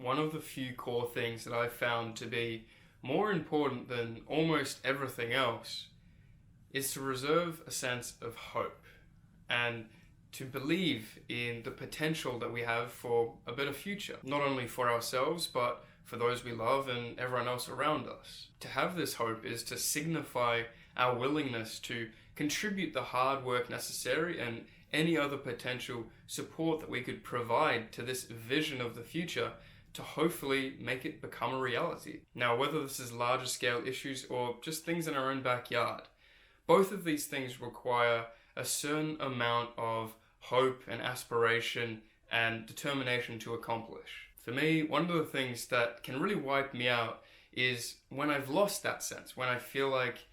one of the few core things that I've found to be more important than almost everything else is to reserve a sense of hope and to believe in the potential that we have for a better future, not only for ourselves, but for those we love and everyone else around us. To have this hope is to signify our willingness to contribute the hard work necessary and any other potential support that we could provide to this vision of the future to hopefully make it become a reality. Now, whether this is larger scale issues or just things in our own backyard, both of these things require a certain amount of hope and aspiration and determination to accomplish. For me, one of the things that can really wipe me out is when I've lost that sense, when I feel like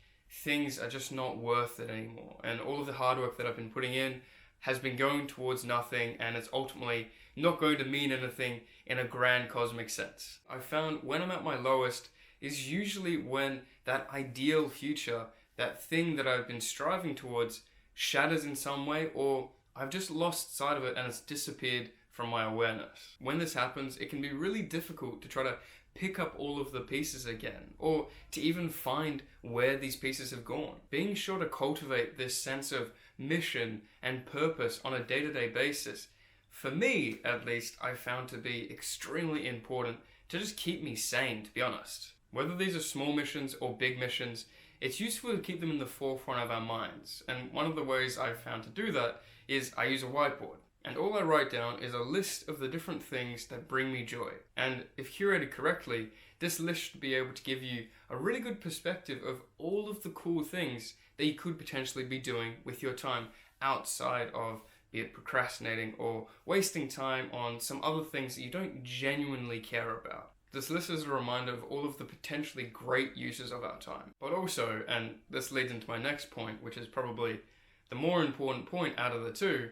things are just not worth it anymore, and all of the hard work that I've been putting in has been going towards nothing, and it's ultimately not going to mean anything in a grand cosmic sense. I've found when I'm at my lowest is usually when that ideal future, that thing that I've been striving towards, shatters in some way, or I've just lost sight of it and it's disappeared from my awareness. When this happens, it can be really difficult to try to pick up all of the pieces again, or to even find where these pieces have gone. Being sure to cultivate this sense of mission and purpose on a day-to-day basis, for me at least, I found to be extremely important to just keep me sane, to be honest. Whether these are small missions or big missions, it's useful to keep them in the forefront of our minds. And one of the ways I've found to do that is I use a whiteboard. And all I write down is a list of the different things that bring me joy. And if curated correctly, this list should be able to give you a really good perspective of all of the cool things that you could potentially be doing with your time outside of, be it procrastinating or wasting time on some other things that you don't genuinely care about. This list is a reminder of all of the potentially great uses of our time. But also, and this leads into my next point, which is probably the more important point out of the two,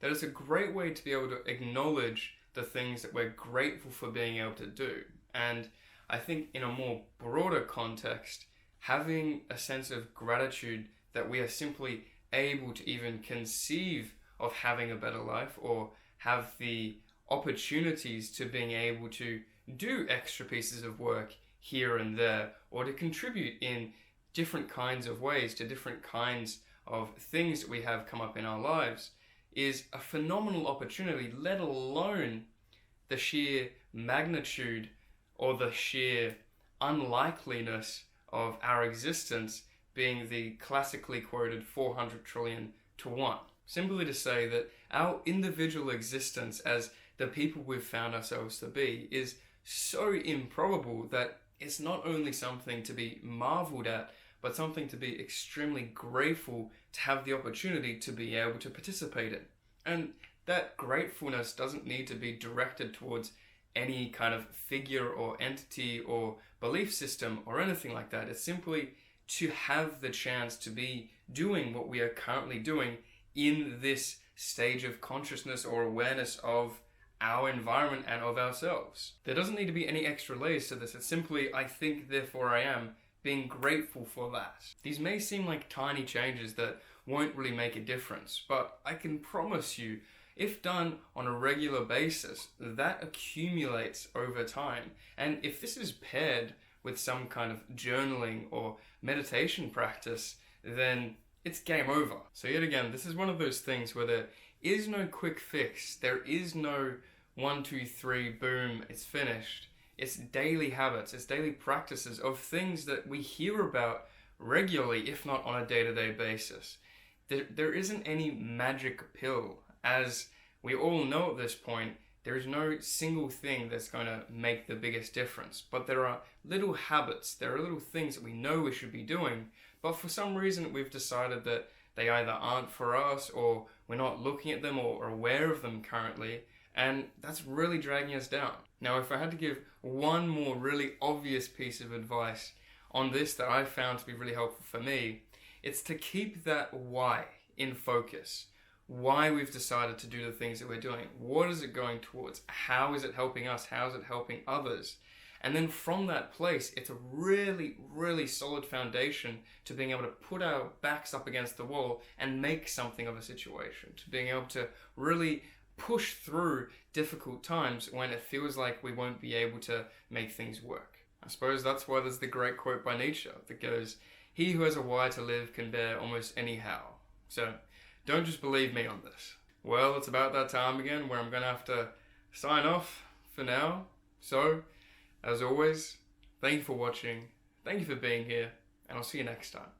that it's a great way to be able to acknowledge the things that we're grateful for being able to do. And I think in a more broader context, having a sense of gratitude that we are simply able to even conceive of having a better life or have the opportunities to being able to do extra pieces of work here and there, or to contribute in different kinds of ways to different kinds of things that we have come up in our lives, is a phenomenal opportunity, let alone the sheer magnitude or the sheer unlikeliness of our existence being the classically quoted 400 trillion to 1. Simply to say that our individual existence as the people we've found ourselves to be is so improbable that it's not only something to be marveled at, but something to be extremely grateful to have the opportunity to be able to participate in. And that gratefulness doesn't need to be directed towards any kind of figure or entity or belief system or anything like that. It's simply to have the chance to be doing what we are currently doing in this stage of consciousness or awareness of our environment and of ourselves. There doesn't need to be any extra layers to this. It's simply, I think, therefore I am, being grateful for that. These may seem like tiny changes that won't really make a difference, but I can promise you, if done on a regular basis, that accumulates over time. And if this is paired with some kind of journaling or meditation practice, then it's game over. So yet again, this is one of those things where there is no quick fix. There is no 1, 2, 3, boom, it's finished. It's daily habits, it's daily practices of things that we hear about regularly, if not on a day-to-day basis. There isn't any magic pill. As we all know at this point, there is no single thing that's going to make the biggest difference. But there are little habits, there are little things that we know we should be doing, but for some reason we've decided that they either aren't for us, or we're not looking at them or aware of them currently, and that's really dragging us down. Now, if I had to give one more really obvious piece of advice on this that I found to be really helpful for me, it's to keep that why in focus. Why we've decided to do the things that we're doing. What is it going towards? How is it helping us? How is it helping others? And then from that place, it's a really, really solid foundation to being able to put our backs up against the wall and make something of a situation, to being able to really push through difficult times when it feels like we won't be able to make things work. I suppose that's why there's the great quote by Nietzsche that goes, "He who has a why to live can bear almost any how." So don't just believe me on this. Well, it's about that time again where I'm going to have to sign off for now. So, as always, thank you for watching, thank you for being here, and I'll see you next time.